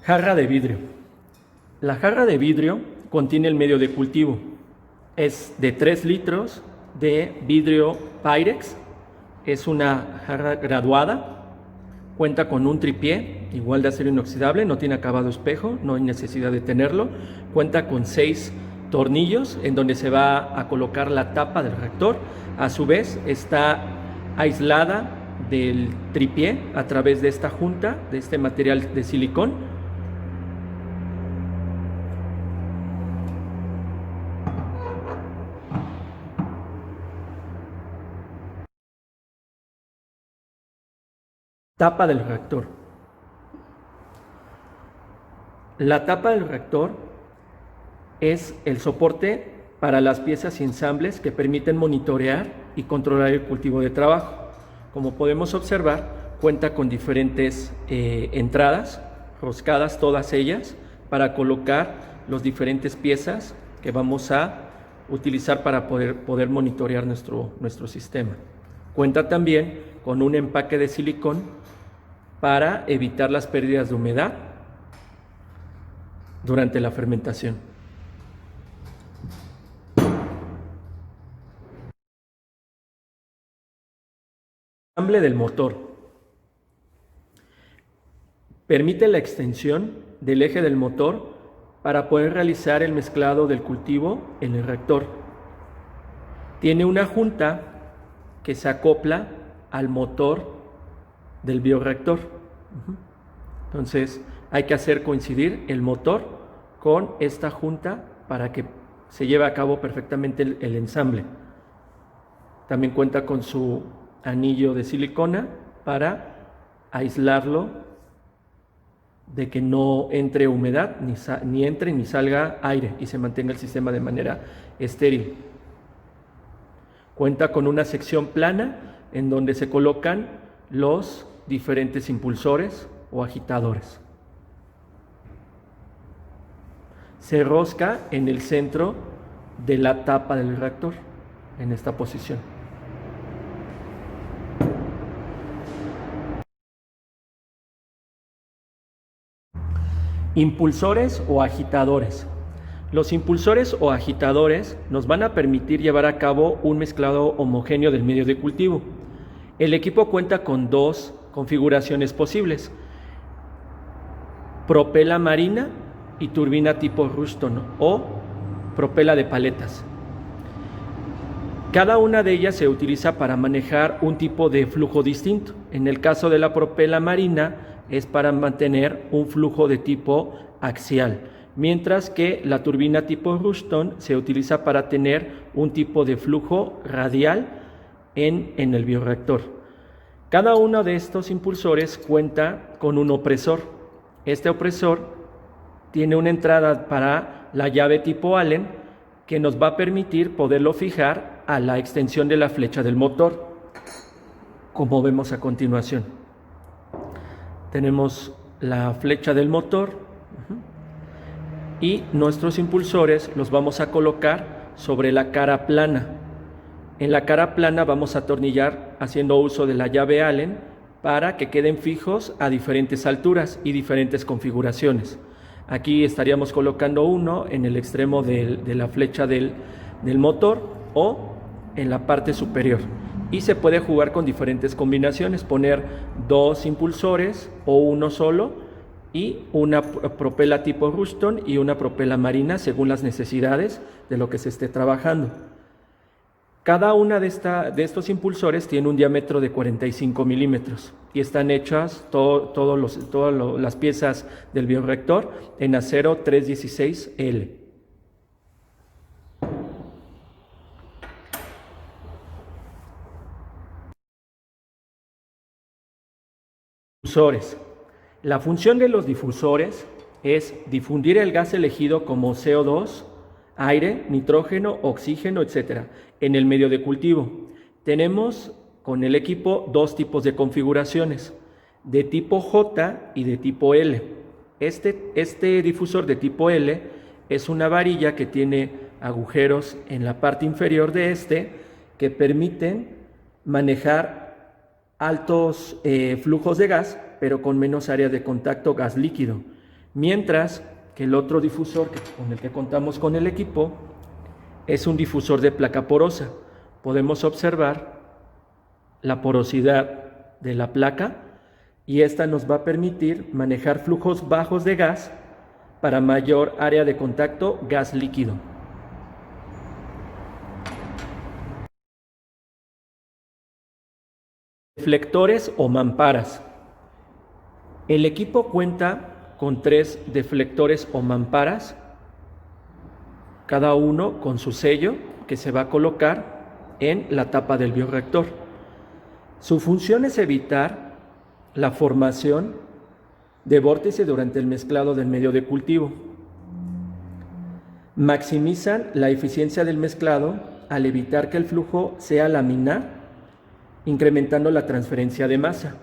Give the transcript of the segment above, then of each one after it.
Jarra de vidrio. La jarra de vidrio contiene el medio de cultivo. Es de 3 litros de vidrio Pyrex. Es una jarra graduada. Cuenta con un tripié, igual de acero inoxidable, no tiene acabado espejo, no hay necesidad de tenerlo. Cuenta con 6 tornillos en donde se va a colocar la tapa del reactor. A su vez está aislada del tripié a través de esta junta, de este material de silicón. Tapa del reactor. La tapa del reactor es el soporte para las piezas y ensambles que permiten monitorear y controlar el cultivo de trabajo. Como podemos observar, cuenta con diferentes entradas, roscadas todas ellas, para colocar las diferentes piezas que vamos a utilizar para poder monitorear nuestro sistema. Cuenta también con un empaque de silicón para evitar las pérdidas de humedad durante la fermentación. Ensamble del motor. Permite la extensión del eje del motor para poder realizar el mezclado del cultivo en el reactor. Tiene una junta que se acopla al motor del bioreactor. Entonces hay que hacer coincidir el motor con esta junta para que se lleve a cabo perfectamente el ensamble. También cuenta con su anillo de silicona para aislarlo de que no entre humedad, ni entre ni salga aire y se mantenga el sistema de manera estéril. Cuenta con una sección plana en donde se colocan los diferentes impulsores o agitadores. Se rosca en el centro de la tapa del reactor, en esta posición. Impulsores o agitadores. Los impulsores o agitadores nos van a permitir llevar a cabo un mezclado homogéneo del medio de cultivo. El equipo cuenta con 2 configuraciones posibles: propela marina y turbina tipo Ruston o propela de paletas. Cada una de ellas se utiliza para manejar un tipo de flujo distinto. En el caso de la propela marina es para mantener un flujo de tipo axial, mientras que la turbina tipo Ruston se utiliza para tener un tipo de flujo radial en el bioreactor. Cada uno de estos impulsores cuenta con un opresor. Este opresor tiene una entrada para la llave tipo Allen que nos va a permitir poderlo fijar a la extensión de la flecha del motor, como vemos a continuación. Tenemos la flecha del motor y nuestros impulsores los vamos a colocar sobre la cara plana. En la cara plana vamos a atornillar haciendo uso de la llave Allen para que queden fijos a diferentes alturas y diferentes configuraciones. Aquí estaríamos colocando uno en el extremo de la flecha del motor o en la parte superior. Y se puede jugar con diferentes combinaciones, poner 2 impulsores o uno solo y una propela tipo Ruston y una propela marina según las necesidades de lo que se esté trabajando. Cada una de estos impulsores tiene un diámetro de 45 milímetros y están hechas todas las piezas del bioreactor en acero 316L. Difusores. La función de los difusores es difundir el gas elegido como CO2, aire, nitrógeno, oxígeno, etc. en el medio de cultivo. Tenemos con el equipo 2 tipos de configuraciones, de tipo J y de tipo L. Este difusor de tipo L es una varilla que tiene agujeros en la parte inferior de que permiten manejar altos flujos de gas, pero con menos área de contacto gas líquido. mientras que el otro difusor con el que contamos con el equipo es un difusor de placa porosa. Podemos observar la porosidad de la placa y esta nos va a permitir manejar flujos bajos de gas para mayor área de contacto gas líquido. Deflectores o mamparas. El equipo cuenta con 3 deflectores o mamparas, cada uno con su sello que se va a colocar en la tapa del bioreactor. Su función es evitar la formación de vórtice durante el mezclado del medio de cultivo. Maximizan la eficiencia del mezclado al evitar que el flujo sea laminar, incrementando la transferencia de masa.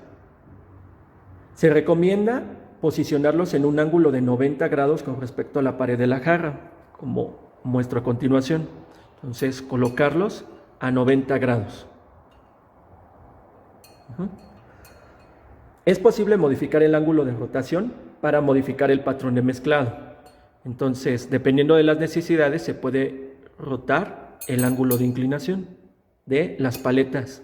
Se recomienda posicionarlos en un ángulo de 90 grados con respecto a la pared de la jarra, como muestro a continuación. Entonces, colocarlos a 90 grados. Es posible modificar el ángulo de rotación para modificar el patrón de mezclado. Entonces, dependiendo de las necesidades, se puede rotar el ángulo de inclinación de las paletas.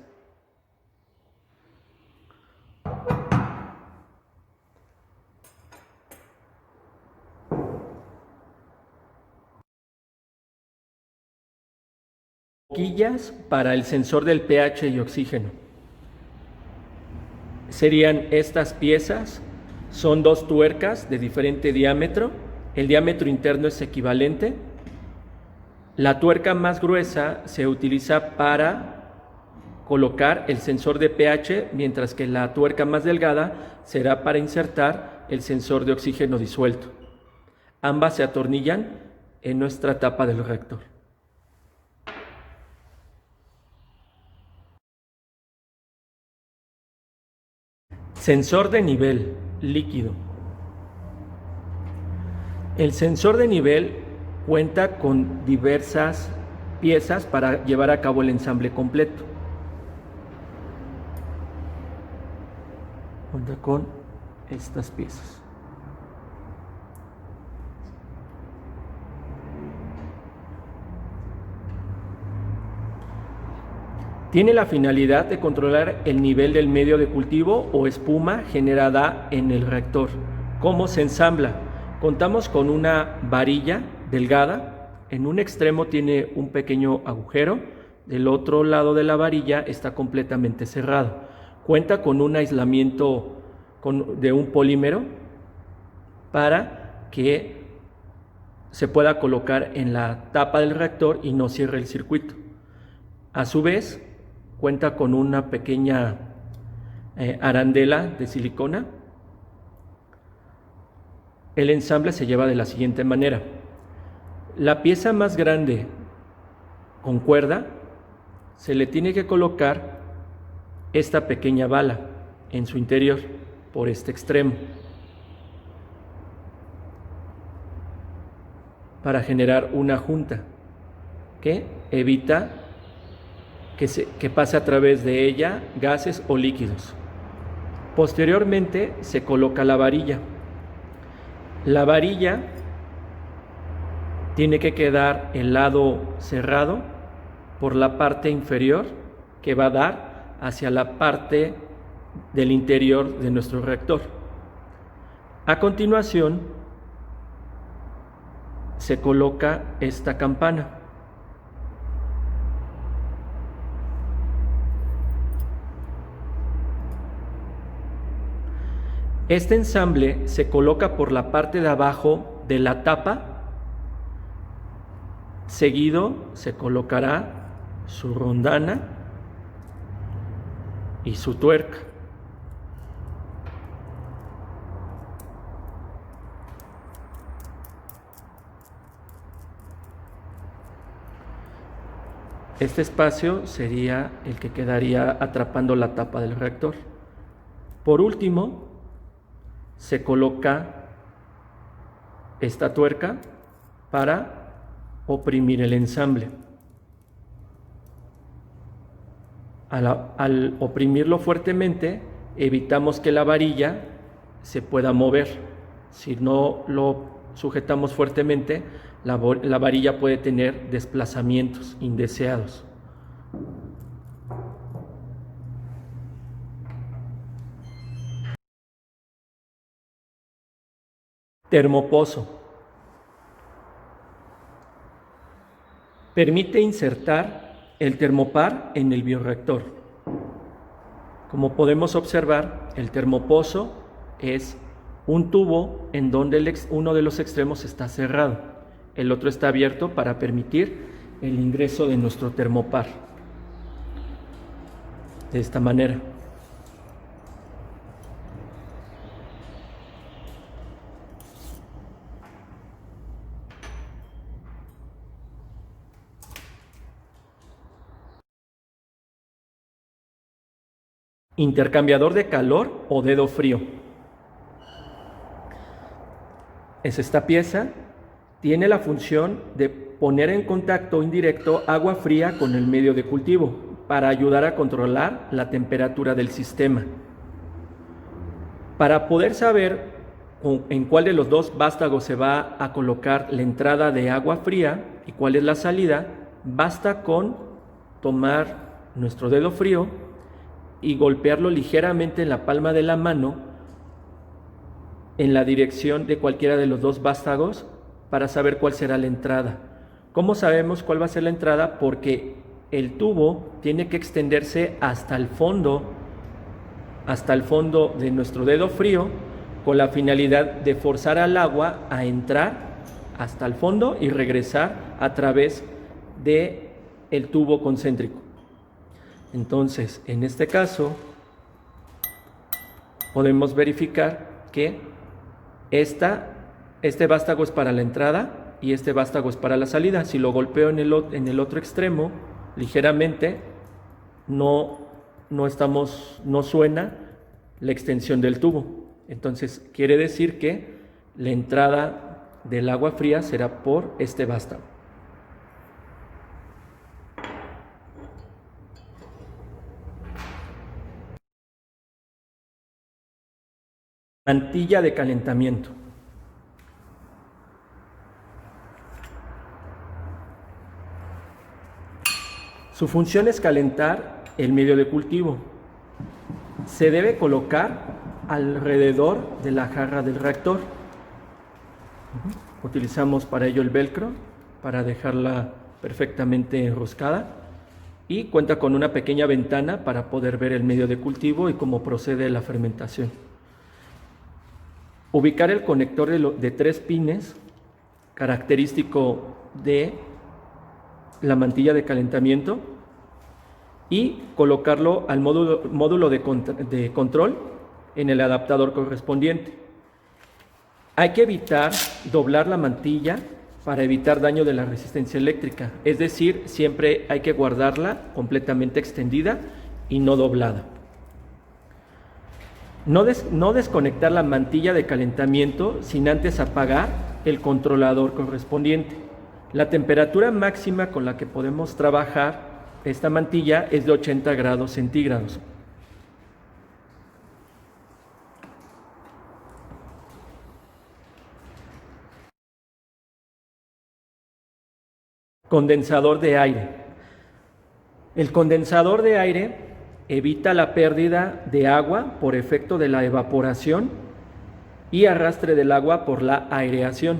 Boquillas para el sensor del pH y oxígeno. Serían estas piezas, son 2 tuercas de diferente diámetro, el diámetro interno es equivalente. La tuerca más gruesa se utiliza para colocar el sensor de pH, mientras que la tuerca más delgada será para insertar el sensor de oxígeno disuelto. Ambas se atornillan en nuestra tapa del reactor. Sensor de nivel líquido. El sensor de nivel cuenta con diversas piezas para llevar a cabo el ensamble completo. Cuenta con estas piezas. Tiene la finalidad de controlar el nivel del medio de cultivo o espuma generada en el reactor. ¿Cómo se ensambla? Contamos con una varilla delgada. En un extremo tiene un pequeño agujero. Del otro lado de la varilla está completamente cerrado. Cuenta con un aislamiento de un polímero para que se pueda colocar en la tapa del reactor y no cierre el circuito. A su vez, cuenta con una pequeña arandela de silicona. El ensamble se lleva de la siguiente manera. La pieza más grande con cuerda se le tiene que colocar esta pequeña bala en su interior por este extremo para generar una junta que evita que pase a través de ella gases o líquidos. Posteriormente se coloca la varilla. La varilla tiene que quedar el lado cerrado por la parte inferior que va a dar hacia la parte del interior de nuestro reactor. A continuación se coloca esta campana. Este ensamble se coloca por la parte de abajo de la tapa. Seguido se colocará su rondana y su tuerca. Este espacio sería el que quedaría atrapando la tapa del reactor. Por último, se coloca esta tuerca para oprimir el ensamble. Al oprimirlo fuertemente, evitamos que la varilla se pueda mover. Si no lo sujetamos fuertemente, la varilla puede tener desplazamientos indeseados. Termopozo. Permite insertar el termopar en el bioreactor. Como podemos observar, el termopozo es un tubo en donde uno de los extremos está cerrado, el otro está abierto para permitir el ingreso de nuestro termopar. De esta manera. Intercambiador de calor o dedo frío. Es esta pieza, tiene la función de poner en contacto indirecto agua fría con el medio de cultivo para ayudar a controlar la temperatura del sistema. Para poder saber en cuál de los dos vástagos se va a colocar la entrada de agua fría y cuál es la salida, basta con tomar nuestro dedo frío y golpearlo ligeramente en la palma de la mano en la dirección de cualquiera de los dos vástagos para saber cuál será la entrada. ¿Cómo sabemos cuál va a ser la entrada? Porque el tubo tiene que extenderse hasta el fondo de nuestro dedo frío con la finalidad de forzar al agua a entrar hasta el fondo y regresar a través de el tubo concéntrico. Entonces, en este caso, podemos verificar que este vástago es para la entrada y este vástago es para la salida. Si lo golpeo en el otro extremo, ligeramente, no suena la extensión del tubo. Entonces, quiere decir que la entrada del agua fría será por este vástago. Mantilla de calentamiento. Su función es calentar el medio de cultivo. Se debe colocar alrededor de la jarra del reactor. Utilizamos para ello el velcro para dejarla perfectamente enroscada y cuenta con una pequeña ventana para poder ver el medio de cultivo y cómo procede la fermentación. Ubicar el conector de 3 pines, característico de la mantilla de calentamiento, y colocarlo al módulo de control en el adaptador correspondiente. Hay que evitar doblar la mantilla para evitar daño de la resistencia eléctrica, es decir, siempre hay que guardarla completamente extendida y no doblada. No desconectar la mantilla de calentamiento sin antes apagar el controlador correspondiente. La temperatura máxima con la que podemos trabajar esta mantilla es de 80 grados centígrados. Condensador de aire. El condensador de aire evita la pérdida de agua por efecto de la evaporación y arrastre del agua por la aireación.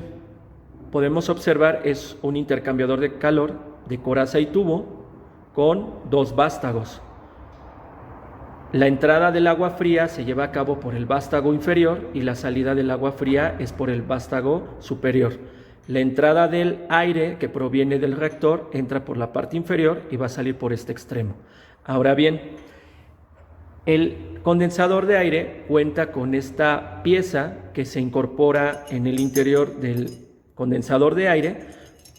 Podemos observar, es un intercambiador de calor de coraza y tubo con 2 vástagos. La entrada del agua fría se lleva a cabo por el vástago inferior y la salida del agua fría es por el vástago superior. La entrada del aire que proviene del reactor entra por la parte inferior y va a salir por este extremo. Ahora bien, el condensador de aire cuenta con esta pieza que se incorpora en el interior del condensador de aire,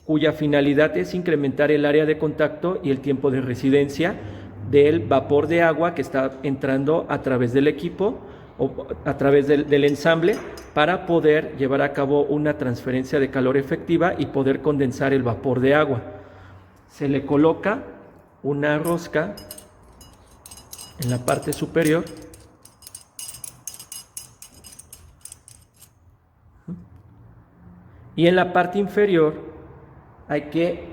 cuya finalidad es incrementar el área de contacto y el tiempo de residencia del vapor de agua que está entrando a través del equipo o a través del ensamble para poder llevar a cabo una transferencia de calor efectiva y poder condensar el vapor de agua. Se le coloca una rosca en la parte superior Y en la parte inferior hay que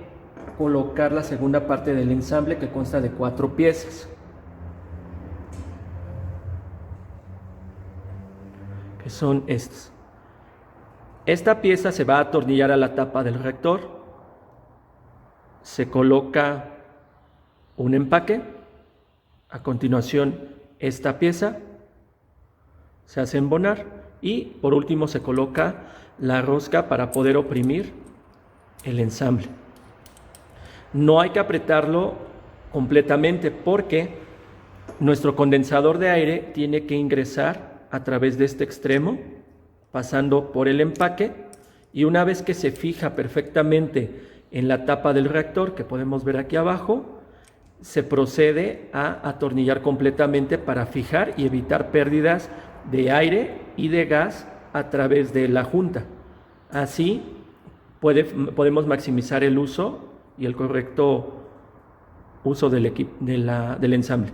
colocar la segunda parte del ensamble, que consta de 4 piezas, que son estas. Esta pieza se va a atornillar a la tapa del reactor, se coloca un empaque, a continuación esta pieza se hace embonar y por último se coloca la rosca para poder oprimir el ensamble. No hay que apretarlo completamente porque nuestro condensador de aire tiene que ingresar a través de este extremo, pasando por el empaque, y una vez que se fija perfectamente en la tapa del reactor, que podemos ver aquí abajo, se procede a atornillar completamente para fijar y evitar pérdidas de aire y de gas a través de la junta. Así podemos maximizar el uso y el correcto uso del ensamble.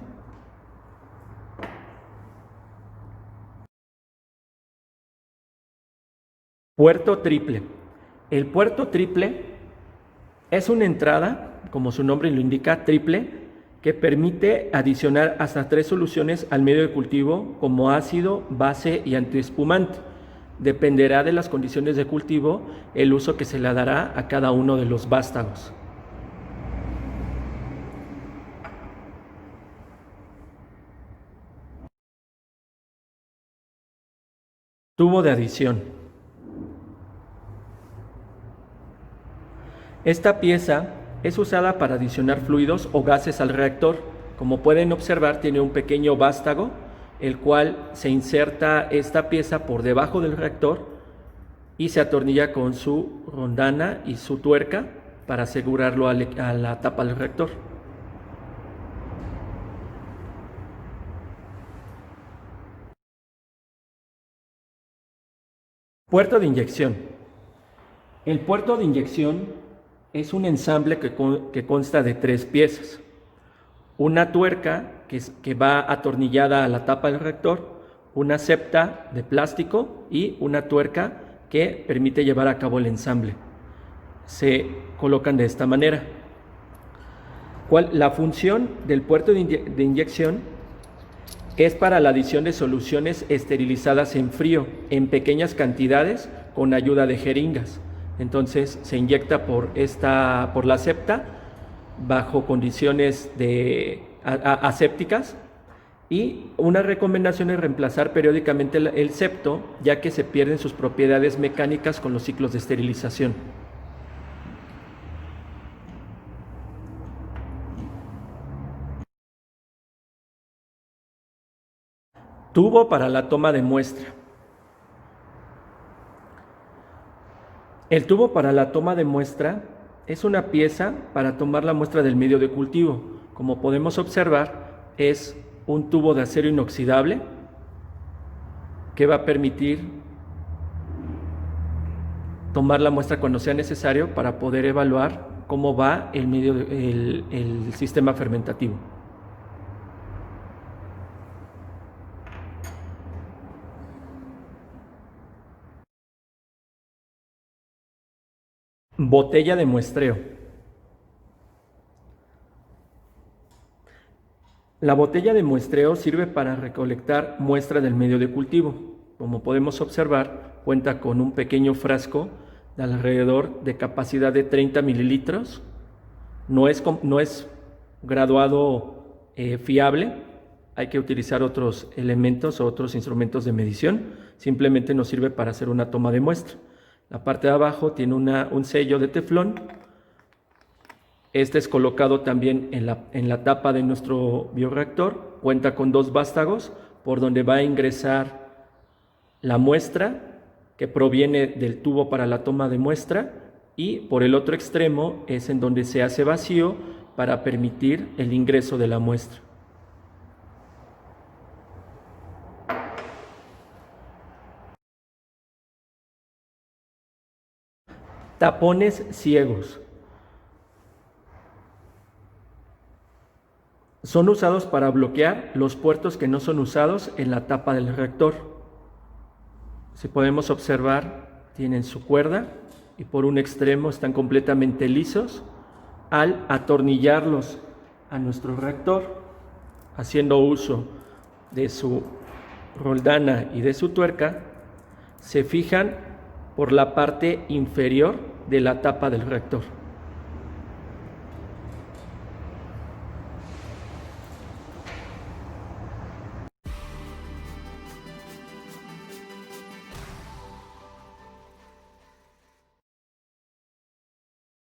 Puerto triple. El puerto triple es una entrada, como su nombre lo indica, triple, que permite adicionar hasta 3 soluciones al medio de cultivo como ácido, base y antiespumante. Dependerá de las condiciones de cultivo el uso que se le dará a cada uno de los vástagos. Tubo de adición. Esta pieza es usada para adicionar fluidos o gases al reactor. Como pueden observar, tiene un pequeño vástago, el cual se inserta esta pieza por debajo del reactor y se atornilla con su rondana y su tuerca para asegurarlo a la tapa del reactor. Puerto de inyección. El puerto de inyección es un ensamble que consta de 3 piezas. Una tuerca que va atornillada a la tapa del reactor, una septa de plástico y una tuerca que permite llevar a cabo el ensamble. Se colocan de esta manera. La función del puerto de inyección es para la adición de soluciones esterilizadas en frío, en pequeñas cantidades, con ayuda de jeringas. Entonces se inyecta por la septa bajo condiciones asépticas, y una recomendación es reemplazar periódicamente el septo, ya que se pierden sus propiedades mecánicas con los ciclos de esterilización. Tubo para la toma de muestra. El tubo para la toma de muestra es una pieza para tomar la muestra del medio de cultivo. Como podemos observar, es un tubo de acero inoxidable que va a permitir tomar la muestra cuando sea necesario para poder evaluar cómo va el sistema fermentativo. Botella de muestreo. La botella de muestreo sirve para recolectar muestra del medio de cultivo. Como podemos observar, cuenta con un pequeño frasco de alrededor de capacidad de 30 mililitros. No es graduado fiable. Hay que utilizar otros elementos o otros instrumentos de medición. Simplemente nos sirve para hacer una toma de muestra. La parte de abajo tiene un sello de teflón. Este es colocado también en la tapa de nuestro bioreactor. Cuenta con 2 vástagos por donde va a ingresar la muestra que proviene del tubo para la toma de muestra, y por el otro extremo es en donde se hace vacío para permitir el ingreso de la muestra. Tapones ciegos. Son usados para bloquear los puertos que no son usados en la tapa del reactor. Si podemos observar, tienen su cuerda y por un extremo están completamente lisos. Al atornillarlos a nuestro reactor, haciendo uso de su roldana y de su tuerca, se fijan por la parte inferior de la tapa del reactor.